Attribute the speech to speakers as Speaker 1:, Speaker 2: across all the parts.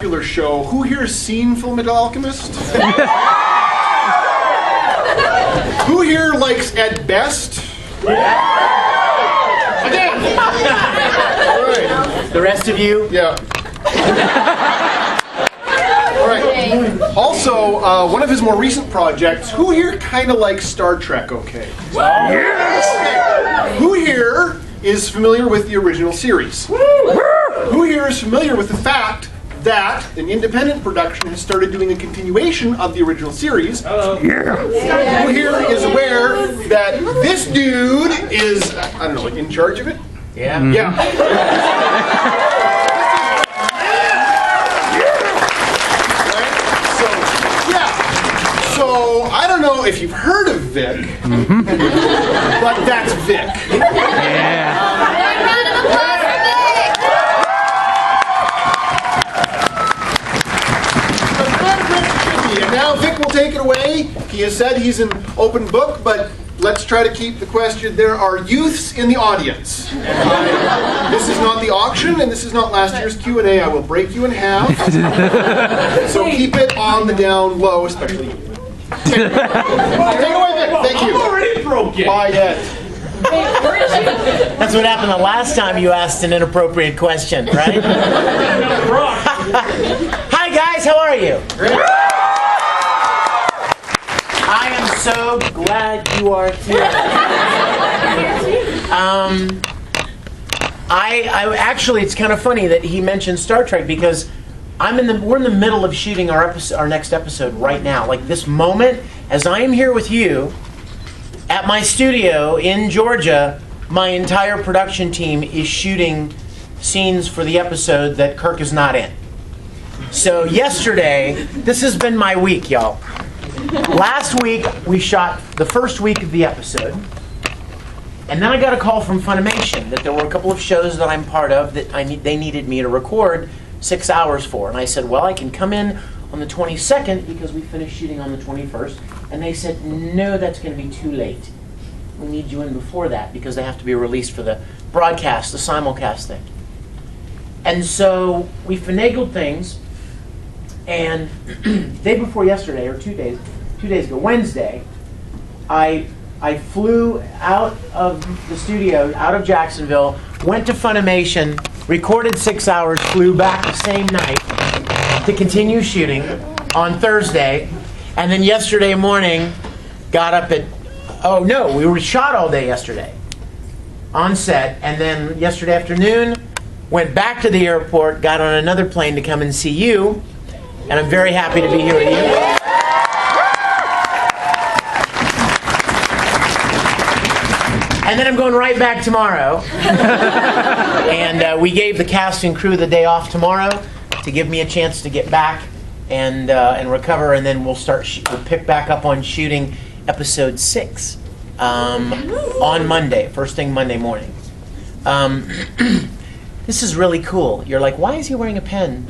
Speaker 1: popular show. Who here has seen Fullmetal Alchemist? Who here likes Ed Best? Again! All right.
Speaker 2: The rest of you?
Speaker 1: Yeah. All right. Also, one of his more recent projects, who here kind of likes Star Trek okay? Yes! Okay. Who here is familiar with the original series? Who here is familiar with the fact that an independent production has started doing a continuation of the original series? Who here is aware that this dude is, I don't know, in charge of it?
Speaker 2: Yeah.
Speaker 1: Yeah. So, I don't know if you've heard of Vic, but that's Vic. And now Vic will take it away. He has said he's an open book, but let's try to keep the question. There are youths in the audience. This is not the auction, and this is not last year's Q&A. I will break you in half. So keep it on the down low, especially you. Take it away, Vic. Thank you.
Speaker 3: I'm already broken.
Speaker 1: Bye, Ed.
Speaker 2: That's what happened the last time you asked an inappropriate question, right? Hi guys, how are you? I am so glad you are here. I actually, it's kind of funny that he mentioned Star Trek because we're in the middle of shooting our next episode right now. Like this moment, as I am here with you at my studio in Georgia, my entire production team is shooting scenes for the episode that Kirk is not in. So yesterday, this has been my week, y'all. Last week, we shot the first week of the episode. And then I got a call from Funimation that there were a couple of shows that I'm part of that they needed me to record 6 hours for. And I said, well, I can come in on the 22nd because we finished shooting on the 21st. And they said, no, that's going to be too late. We need you in before that because they have to be released for the broadcast, the simulcast thing. And so we finagled things. And day before yesterday, or 2 days ago, Wednesday, I flew out of the studio, out of Jacksonville, went to Funimation, recorded 6 hours, flew back the same night to continue shooting on Thursday, and then yesterday morning got up at, we were shot all day yesterday on set, and then yesterday afternoon went back to the airport, got on another plane to come and see you, and I'm very happy to be here with you. And then I'm going right back tomorrow. And we gave the cast and crew the day off tomorrow to give me a chance to get back and recover, and then we'll pick back up on shooting episode 6 on Monday, first thing Monday morning. This is really cool. You're like, why is he wearing a pen?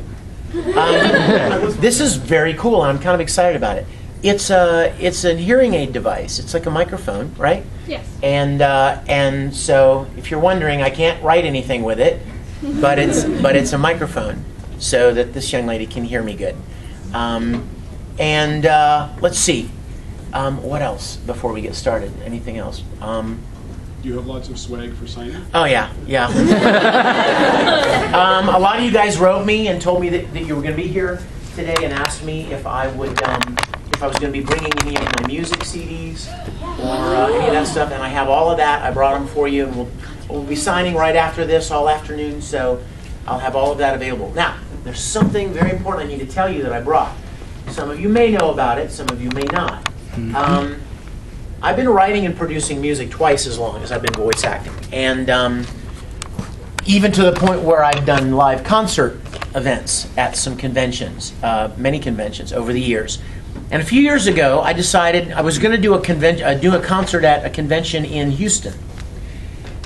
Speaker 2: This is very cool, and I'm kind of excited about it. It's a hearing aid device. It's like a microphone, right?
Speaker 4: Yes.
Speaker 2: And so if you're wondering, I can't write anything with it, but it's a microphone so that this young lady can hear me good. Let's see. What else before we get started? Anything else?
Speaker 3: Do you have lots of swag for signing?
Speaker 2: Oh yeah. A lot of you guys wrote me and told me that you were going to be here today and asked me if I was going to be bringing any of my music CDs or any of that stuff, and I have all of that. I brought them for you, and we'll be signing right after this all afternoon, so I'll have all of that available. Now, there's something very important I need to tell you that I brought. Some of you may know about it, some of you may not. I've been writing and producing music twice as long as I've been voice acting, and even to the point where I've done live concert events at some conventions, many conventions over the years. And a few years ago, I decided I was going to do a concert at a convention in Houston.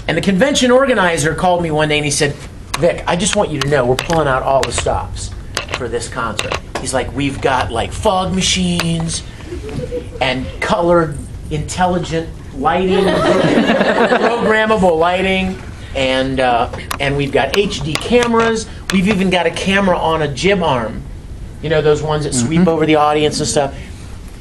Speaker 2: And the convention organizer called me one day and he said, Vic, I just want you to know we're pulling out all the stops for this concert. He's like, we've got like fog machines and colored, intelligent lighting, programmable lighting, and we've got HD cameras. We've even got a camera on a jib arm. You know, those ones that sweep over the audience and stuff.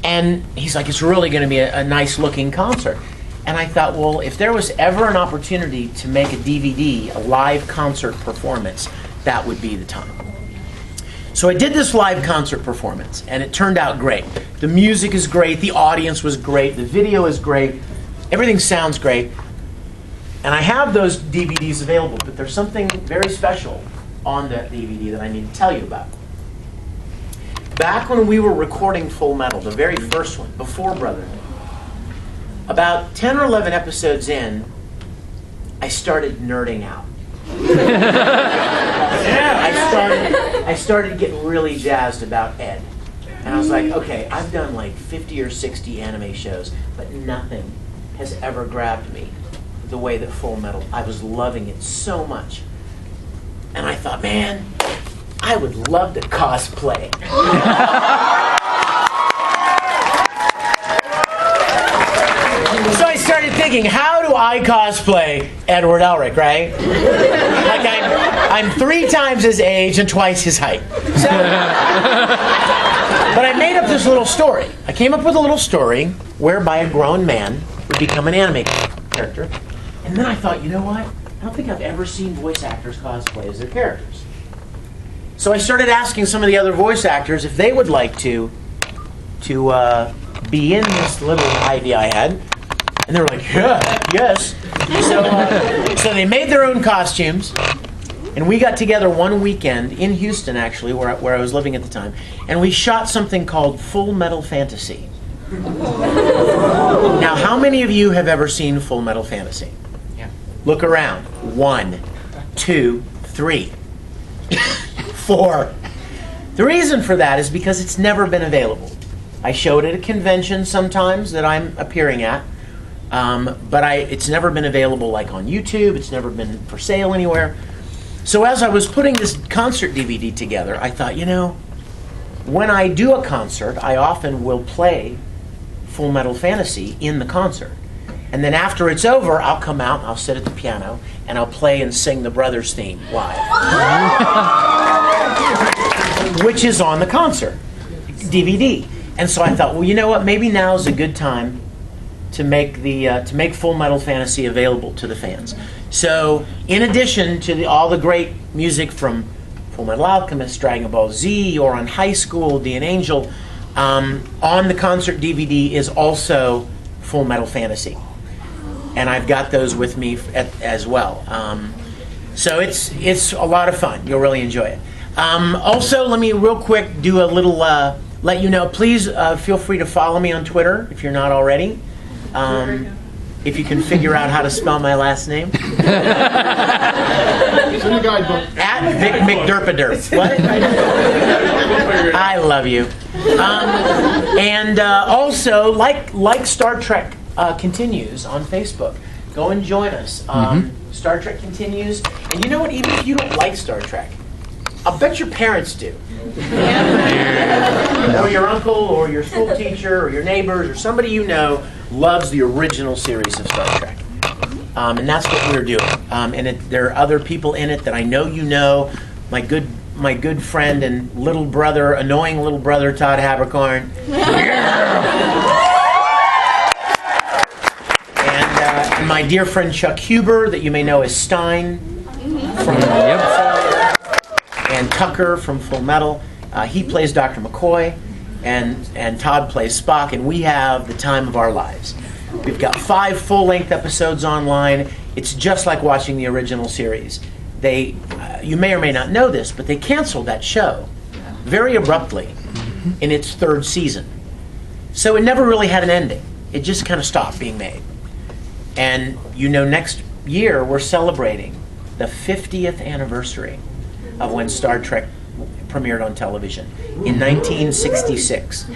Speaker 2: And he's like, it's really going to be a nice looking concert. And I thought, well, if there was ever an opportunity to make a DVD, a live concert performance, that would be the time. So I did this live concert performance, and it turned out great. The music is great, the audience was great, the video is great, everything sounds great. And I have those DVDs available, but there's something very special on that DVD that I need to tell you about. Back when we were recording Full Metal, the very first one, before Brotherhood, about 10 or 11 episodes in, I started nerding out. I started getting really jazzed about Ed. And I was like, okay, I've done like 50 or 60 anime shows, but nothing has ever grabbed me the way that Full Metal. I was loving it so much. And I thought, man, I would love to cosplay. So I started thinking, how do I cosplay Edward Elric, right? Like I'm 3 times his age and twice his height. So, but I made up this little story. I came up with a little story whereby a grown man would become an anime character. And then I thought, you know what? I don't think I've ever seen voice actors cosplay as their characters. So I started asking some of the other voice actors if they would like to be in this little idea I had. And they were like, yeah, yes. So they made their own costumes. And we got together one weekend in Houston, actually, where I was living at the time. And we shot something called Full Metal Fantasy. Now, how many of you have ever seen Full Metal Fantasy? Yeah. Look around. 1, 2, 3, 4. The reason for that is because it's never been available. I show it at a convention sometimes that I'm appearing at, but it's never been available like on YouTube. It's never been for sale anywhere. So as I was putting this concert DVD together, I thought, you know, when I do a concert, I often will play Full Metal Fantasy in the concert. And then after it's over, I'll come out and I'll sit at the piano and I'll play and sing the Brothers theme live. Which is on the concert DVD. And so I thought, well, you know what? Maybe now's a good time to make Full Metal Fantasy available to the fans. So, in addition to all the great music from Full Metal Alchemist, Dragon Ball Z, or on High School, D and Angel, on the concert DVD is also Full Metal Fantasy, and I've got those with me as well. So it's a lot of fun. You'll really enjoy it. Also, let me real quick do a little. Let you know. Please feel free to follow me on Twitter if you're not already. If you can figure out how to spell my last name.
Speaker 1: It's in the guidebook.
Speaker 2: At Vic McDerpaderp. What? I love you. And also, like Star Trek Continues on Facebook. Go and join us. Star Trek Continues. And you know what? Even if you don't like Star Trek, I'll bet your parents do. Or your uncle, or your school teacher, or your neighbors, or somebody you know loves the original series of Star Trek. And that's what we're doing. And there are other people in it that I know you know. My good friend and little brother, annoying little brother, Todd Habercorn. And my dear friend Chuck Huber, that you may know as Stein from and Tucker from Full Metal. He plays Dr. McCoy, and Todd plays Spock, and we have the time of our lives. We've got 5 full-length episodes online. It's just like watching the original series. You may or may not know this, but they canceled that show very abruptly in its 3rd season. So it never really had an ending. It just kind of stopped being made. And you know, next year we're celebrating the 50th anniversary of when Star Trek premiered on television in 1966.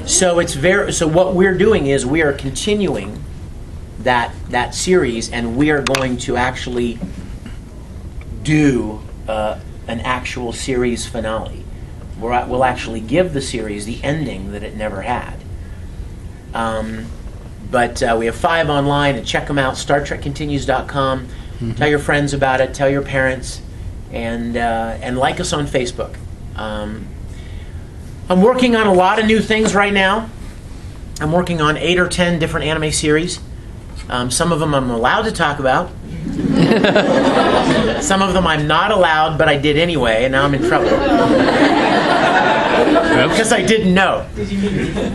Speaker 2: So what we're doing is we are continuing that series, and we are going to actually do an actual series finale. We'll actually give the series the ending that it never had. But we have 5 online, and check them out, StarTrekContinues.com. Tell your friends about it, tell your parents. and like us on Facebook. I'm working on a lot of new things right now. I'm working on 8 or 10 different anime series. Some of them I'm allowed to talk about. Some of them I'm not allowed, but I did anyway, and now I'm in trouble. Because I didn't know.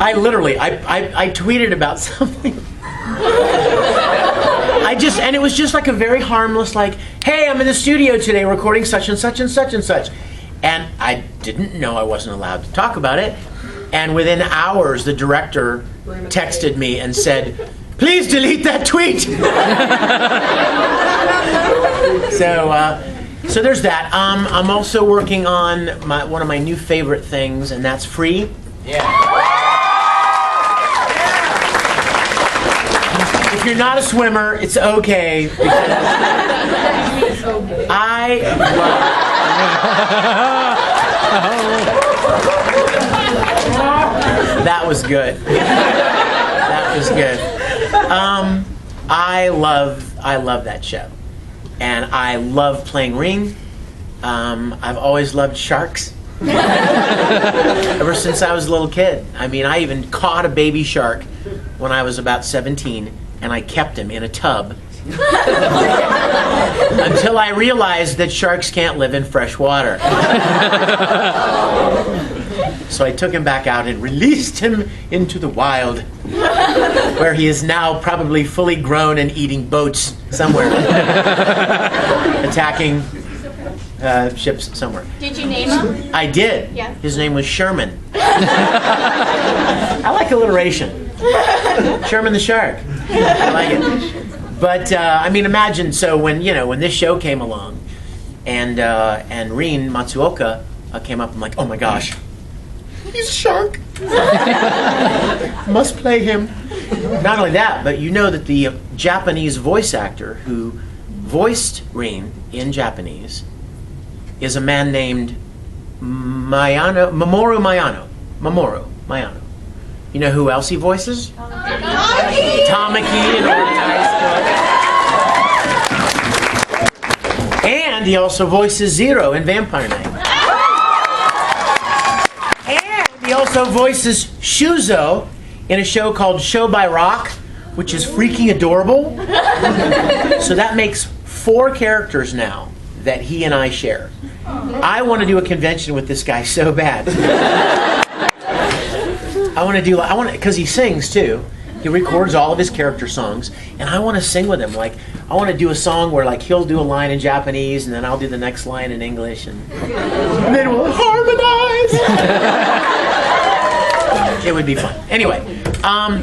Speaker 2: I literally, I tweeted about something. And it was just like a very harmless, like, hey, I'm in the studio today recording such and such and such and such. And I didn't know I wasn't allowed to talk about it. And within hours, the director texted me and said, please delete that tweet. So there's that. I'm also working on one of my new favorite things, and that's free. If you're not a swimmer, it's okay. That was good. That was good. I love that show, and I love playing ring. I've always loved sharks. Ever since I was a little kid. I mean, I even caught a baby shark when I was about 17, and I kept him in a tub until I realized that sharks can't live in fresh water. So I took him back out and released him into the wild, where he is now probably fully grown and eating boats somewhere, attacking ships somewhere.
Speaker 4: Did you name him?
Speaker 2: I did.
Speaker 4: Yeah.
Speaker 2: His name was Sherman. I like alliteration. Sherman the Shark. I like it. But I mean, imagine, so when this show came along, and Rin Matsuoka came up, I'm like, oh my gosh, he's a shark. Must play him. Not only that, but you know that the Japanese voice actor who voiced Rin in Japanese is a man named Mamoru Mayano. You know who else he voices? Tamaki and And he also voices Zero in Vampire Night. And he also voices Shuzo in a show called Show by Rock, which is freaking adorable. So that makes 4 characters now that he and I share. I want to do a convention with this guy so bad. Because he sings too. He records all of his character songs, and I want to sing with him. Like, I want to do a song where, like, he'll do a line in Japanese, and then I'll do the next line in English, and then we'll harmonize. It would be fun. Anyway,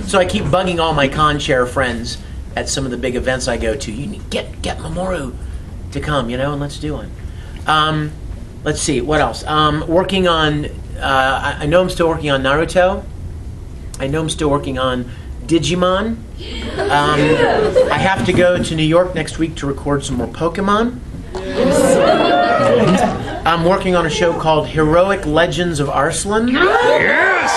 Speaker 2: so I keep bugging all my con chair friends at some of the big events I go to. You need get Mamoru to come, and let's do one. Let's see, what else? Working on. I know I'm still working on Naruto. I know I'm still working on Digimon. I have to go to New York next week to record some more Pokemon. I'm working on a show called Heroic Legends of Arslan.
Speaker 3: Yes!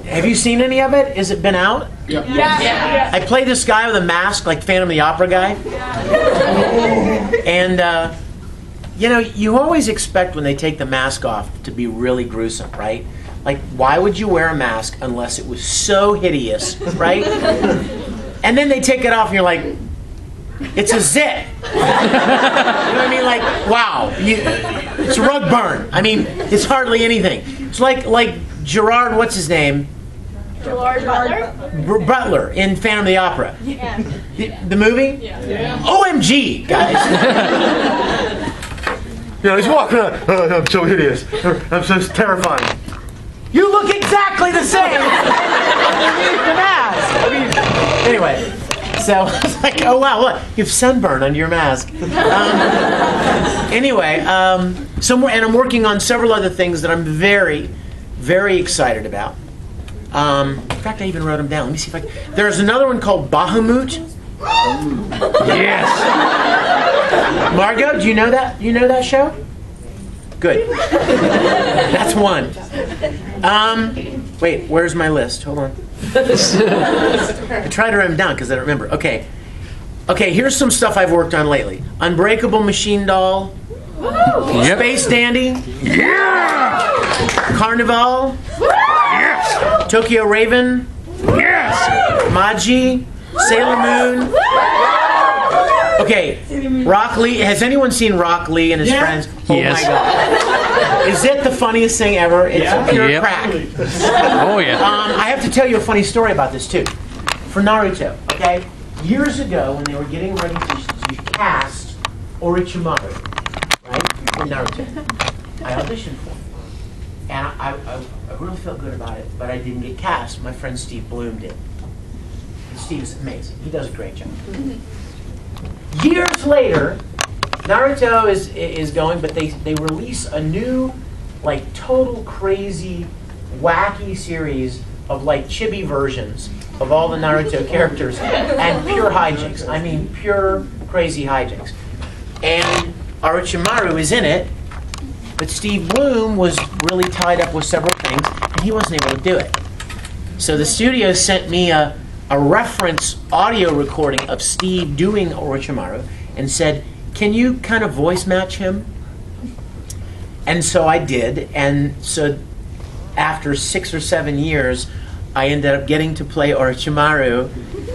Speaker 2: Have you seen any of it? Has it been out?
Speaker 3: Yeah.
Speaker 4: Yeah.
Speaker 2: I play this guy with a mask, like Phantom of the Opera guy. And, you always expect when they take the mask off to be really gruesome, right? Like, why would you wear a mask unless it was so hideous, right? And then they take it off and you're like, it's a zit. You know what I mean? Like, wow. It's rug burn. I mean, it's hardly anything. It's like Gerard, what's his name?
Speaker 4: Gerard Butler?
Speaker 2: Butler in Phantom of the Opera.
Speaker 4: Yeah.
Speaker 2: The movie?
Speaker 4: Yeah.
Speaker 2: OMG, guys. He's walking around. Oh, I'm so hideous. I'm so terrifying. You look exactly the same underneath the mask. I mean, anyway, so I was like, oh wow, what? You have sunburn under your mask. Anyway, and I'm working on several other things that I'm very, very excited about. In fact, I even wrote them down. Let me see if I can. There's another one called Bahamut. Yes. Margot, do you know that? You know that show? Good. That's one. Wait, where's my list? Hold on. I tried to write them down because I don't remember. Okay. Okay, here's some stuff I've worked on lately. Unbreakable Machine Doll.
Speaker 5: Yep.
Speaker 2: Space Dandy.
Speaker 5: Yeah!
Speaker 2: Carnival.
Speaker 5: Yes!
Speaker 2: Tokyo Raven.
Speaker 5: Yes!
Speaker 2: Maji. Sailor Moon. Okay, Rock Lee. Has anyone seen Rock Lee and his friends? Oh
Speaker 5: Yes.
Speaker 2: my God. Is it the funniest thing ever? It's a pure
Speaker 5: Yep.
Speaker 2: crack.
Speaker 5: Oh, yeah.
Speaker 2: I have to tell you a funny story about this too. For Naruto, okay? Years ago, when they were getting ready to cast Orochimaru, right, for Naruto, I auditioned for him. And I really felt good about it, but I didn't get cast. My friend Steve Bloom did. And Steve is amazing. He does a great job. Years later, Naruto is going, but they release a new, like, total crazy, wacky series of, like, chibi versions of all the Naruto characters and pure hijinks. I mean, pure crazy hijinks. And Orochimaru is in it, but Steve Bloom was really tied up with several things, and he wasn't able to do it. So the studio sent me a reference audio recording of Steve doing Orochimaru and said, can you kind of voice match him? And so I did, and so after 6 or 7 years, I ended up getting to play Orochimaru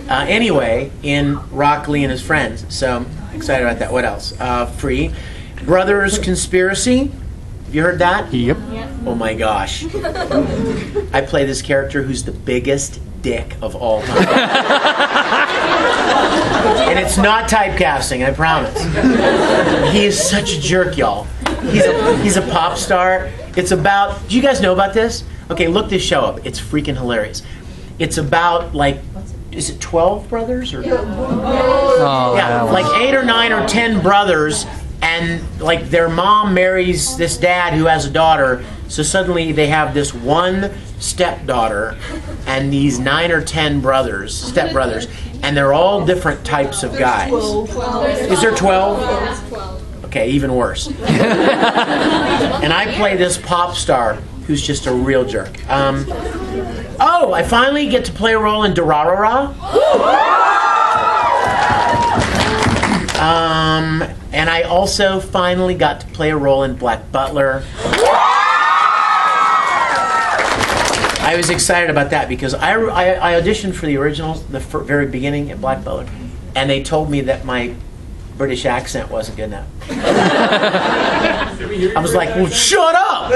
Speaker 2: anyway in Rock Lee and his friends. So I'm excited about that. What else? Free. Brothers Conspiracy. Have you heard that?
Speaker 5: Yep.
Speaker 2: Oh my gosh. I play this character who's the biggest dick of all time. And it's not typecasting, I promise. He is such a jerk, y'all. He's a pop star. It's about, do you guys know about this? Okay, look this show up. It's freaking hilarious. It's about, like, is it 12 brothers? Or?
Speaker 5: Oh,
Speaker 2: Yeah, like 8 or 9 or 10 brothers, and like their mom marries this dad who has a daughter, so suddenly they have this one stepdaughter and these 9 or 10 brothers, stepbrothers, and they're all different types of guys. Is there 12? Okay, even worse. And I play this pop star who's just a real jerk. Oh, I finally get to play a role in Durarara. And I also finally got to play a role in Black Butler. I was excited about that because I auditioned for the original, the very beginning at Black Butler, and they told me that my British accent wasn't good enough. I was like, well, shut up!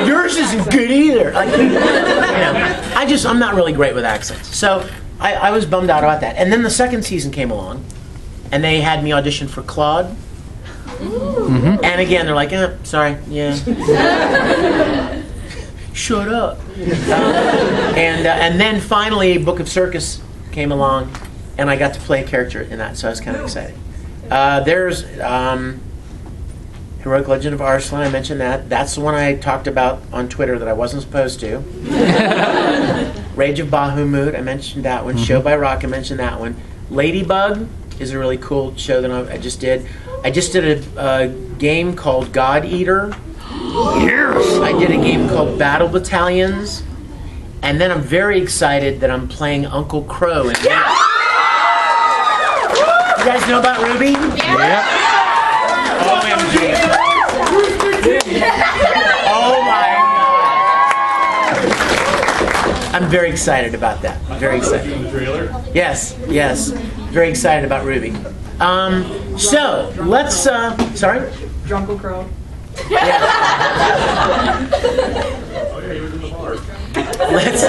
Speaker 2: Yours isn't good either. Like, you know, I'm not really great with accents. So I was bummed out about that. And then the second season came along, and they had me audition for Claude. Mm-hmm. And again, they're like, sorry, yeah. Shut up. And then finally, Book of Circus came along, and I got to play a character in that, so I was kind of excited. There's Heroic Legend of Arslan, I mentioned that. That's the one I talked about on Twitter that I wasn't supposed to. Rage of Bahamut, I mentioned that one. Mm-hmm. Show by Rock, I mentioned that one. Ladybug is a really cool show that I just did. I just did a game called God Eater.
Speaker 5: Yes!
Speaker 2: I did a game called Battle Battalions. And then I'm very excited that I'm playing Uncle Crow in You guys know about Ruby?
Speaker 5: Yep.
Speaker 2: OMG. Oh my God. I'm very excited about that. Very excited. Yes. Very excited about Ruby. So, let's, sorry?
Speaker 6: Drunkle Crow.
Speaker 2: Yeah. Let's